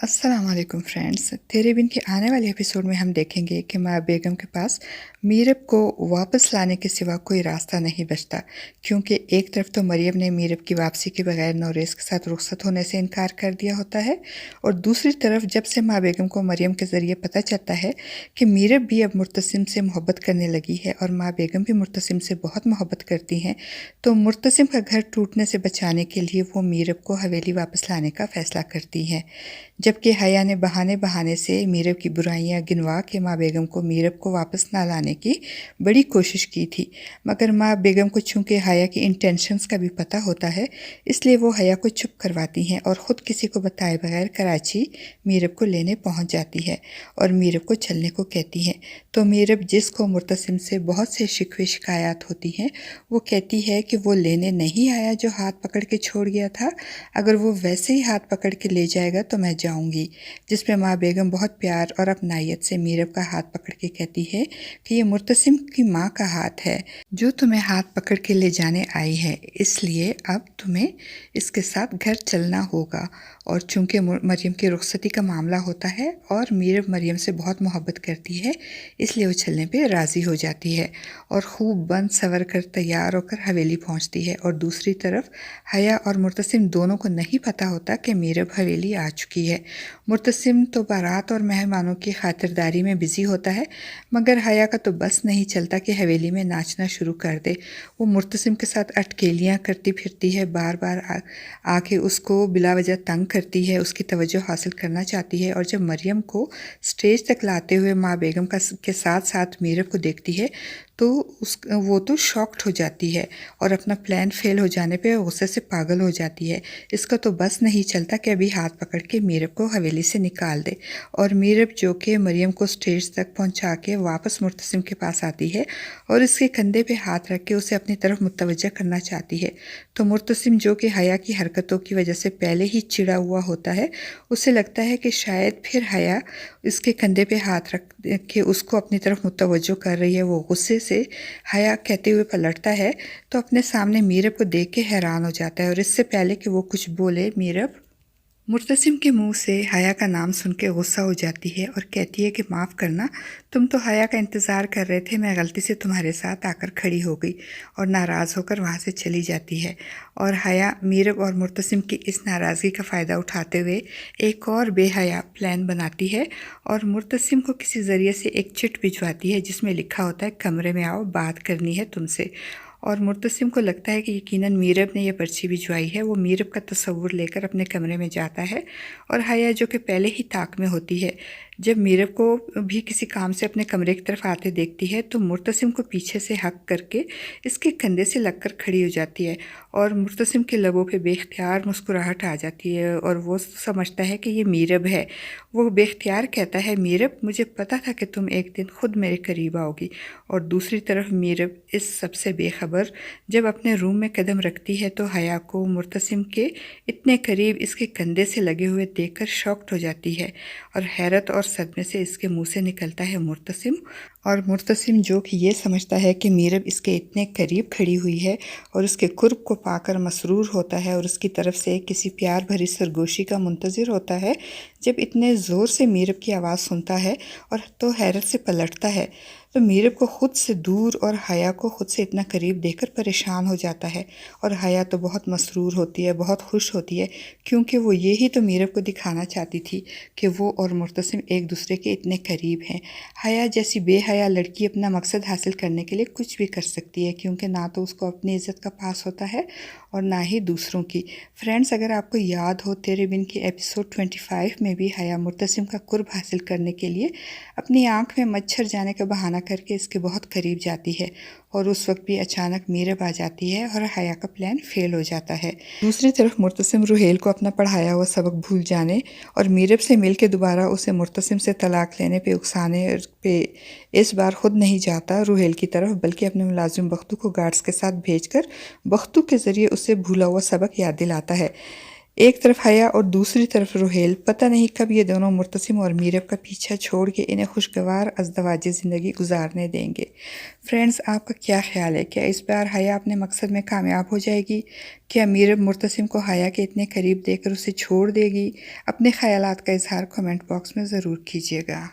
अस्सलाम वालेकुम फ्रेंड्स। तेरे बिन के आने वाले एपिसोड में हम देखेंगे कि माँ बेगम के पास मीरब को वापस लाने के सिवा कोई रास्ता नहीं बचता, क्योंकि एक तरफ तो मरियम ने मीरब की वापसी के बगैर नौरेस के साथ रुखसत होने से इनकार कर दिया होता है, और दूसरी तरफ जब से माँ बेगम को मरियम के ज़रिए पता चलता है कि मीरब भी अब मुर्तसिम से मोहब्बत करने लगी है और माँ बेगम भी मुर्तसिम से बहुत मोहब्बत करती हैं, तो मुर्तसिम का घर टूटने से बचाने के लिए वो मीरब को हवेली वापस लाने का फ़ैसला करती हैं। जबकि हया ने बहाने बहाने से मीरब की बुराइयां गिनवा के माँ बेगम को मीरब को वापस ना लाने की बड़ी कोशिश की थी, मगर माँ बेगम को चूंकि हया की इंटेंशंस का भी पता होता है, इसलिए वो हया को चुप करवाती हैं और ख़ुद किसी को बताए बगैर कराची मीरब को लेने पहुंच जाती है और मीरब को चलने को कहती हैं। तो मीरब, जिसको मुर्तसिम से बहुत से शिकवे शिकायत होती हैं, वो कहती है कि वो लेने नहीं आया जो हाथ पकड़ के छोड़ गया था, अगर वो वैसे ही हाथ पकड़ के ले जाएगा तो मैं जाऊंगी। जिसमें माँ बेगम बहुत प्यार और अपनायत से मीरब का हाथ पकड़ के कहती है कि ये मुर्तसिम की माँ का हाथ है जो तुम्हें हाथ पकड़ के ले जाने आई है, इसलिए अब तुम्हें इसके साथ घर चलना होगा। और चूंकि मरियम की रुखसती का मामला होता है और मीरब मरियम से बहुत मोहब्बत करती है, इसलिए वो चलने पे राज़ी हो जाती है और खूब बन सवर कर तैयार होकर हवेली पहुंचती है। और दूसरी तरफ हया और मुर्तसिम दोनों को नहीं पता होता कि मीरब हवेली आ चुकी है। मुर्तसिम तो बारात और मेहमानों की खातिरदारी में बिज़ी होता है, मगर हया का तो बस नहीं चलता कि हवेली में नाचना शुरू कर दे। वो मुर्तसिम के साथ अटकेलियाँ करती फिरती है, बार बार आके उसको बिला वजह तंग करती है, उसकी तवज्जो हासिल करना चाहती है। और जब मरियम को स्टेज तक लाते हुए माँ बेगम के साथ साथ मीरब को देखती है तो वो तो शॉक्ड हो जाती है और अपना प्लान फेल हो जाने पे गुस्से से पागल हो जाती है। इसका तो बस नहीं चलता कि अभी हाथ पकड़ के मीरब को हवेली से निकाल दे। और मीरब, जो कि मरियम को स्टेज तक पहुंचा के वापस मुर्तसिम के पास आती है और इसके कंधे पे हाथ रख के उसे अपनी तरफ मुतवज्जा करना चाहती है, तो मुर्तसिम, जो कि हया की हरकतों की वजह से पहले ही चिड़ा हुआ होता है, उसे लगता है कि शायद फिर हया इसके कंधे पे हाथ रख के उसको अपनी तरफ मुतवज्जो कर रही है। वो गुस्से से हया कहते हुए पलटता है तो अपने सामने मीरब को देख के हैरान हो जाता है, और इससे पहले कि वो कुछ बोले, मीरब मुर्तसिम के मुंह से हया का नाम सुन के गुस्सा हो जाती है और कहती है कि माफ़ करना, तुम तो हया का इंतज़ार कर रहे थे, मैं गलती से तुम्हारे साथ आकर खड़ी हो गई, और नाराज़ होकर वहाँ से चली जाती है। और हया मीरब और मुर्तसिम की इस नाराज़गी का फ़ायदा उठाते हुए एक और बेहया प्लान बनाती है और मुर्तसिम को किसी ज़रिए से एक चिट भिजवाती है जिसमें लिखा होता है, कमरे में आओ, बात करनी है तुमसे। और मुर्तसिम को लगता है कि यकीनन मीरब ने यह पर्ची भिजवाई है। वो मीरब का तस्वुर लेकर अपने कमरे में जाता है और हया, जो कि पहले ही ताक में होती है, जब मीरब को भी किसी काम से अपने कमरे की तरफ आते देखती है तो मुर्तसिम को पीछे से हक करके इसके कंधे से लगकर खड़ी हो जाती है और मुर्तसिम के लबों पे बेख्तियार मुस्कुराहट आ जाती है और वो समझता है कि ये मीरब है। वो बेख्तियार कहता है, मीरब, मुझे पता था कि तुम एक दिन खुद मेरे करीब आओगी। और दूसरी तरफ मीरब इस सबसे बेखबर जब अपने रूम में कदम रखती है तो हया को मुर्तसिम के इतने करीब इसके कंधे से लगे हुए देखकर शॉक्ड हो जाती है और हैरत और सदमे से इसके मुंह से निकलता है मुर्तसिम। और मुर्तसिम, जो कि ये समझता है कि मीरब इसके इतने करीब खड़ी हुई है और उसके कुर्ब को पाकर मसरूर होता है और उसकी तरफ से किसी प्यार भरी सरगोशी का मुंतज़िर होता है, जब इतने ज़ोर से मीरब की आवाज़ सुनता है और तो हैरत से पलटता है तो मीरब को खुद से दूर और हया को खुद से इतना करीब देखकर परेशान हो जाता है। और हया तो बहुत मसरूर होती है, बहुत खुश होती है, क्योंकि वो यही तो मीरब को दिखाना चाहती थी कि वो और मुर्तसिम एक दूसरे के इतने करीब हैं। हया जैसी बेहया लड़की अपना मकसद हासिल करने के लिए कुछ भी कर सकती है, क्योंकि ना तो उसको अपनी इज़्ज़त का पास होता है और ना ही दूसरों की। फ्रेंड्स, अगर आपको याद हो, तेरे बिन की एपिसोड 25 में भी हया मुर्तसिम का कुर्ब हासिल करने के लिए अपनी आँख में मच्छर जाने का बहाना करके इसके बहुत करीब जाती है, और उस वक्त भी अचानक मीरब आ जाती है और हया का प्लान फेल हो जाता है। दूसरी तरफ मुर्तसिम रुहेल को अपना पढ़ाया हुआ सबक भूल जाने और मीरब से मिल के दोबारा उसे मुर्तसिम से तलाक लेने पे उकसाने पे इस बार खुद नहीं जाता रुहेल की तरफ, बल्कि अपने मुलाजिम बख्तू को गार्ड्स के साथ भेजकर बख्तू के ज़रिए उसे भूला हुआ सबक याद दिलाता है। एक तरफ हया और दूसरी तरफ रुहेल, पता नहीं कब ये दोनों मुर्तसिम और मीरब का पीछा छोड़ के इन्हें खुशगवार अज़दवाजी ज़िंदगी गुजारने देंगे। फ्रेंड्स, आपका क्या ख्याल है? क्या इस बार हया अपने मकसद में कामयाब हो जाएगी? क्या मीरब मुर्तसिम को हया के इतने करीब देखकर उसे छोड़ देगी? अपने ख्यालात का इजहार कमेंट बॉक्स में ज़रूर कीजिएगा।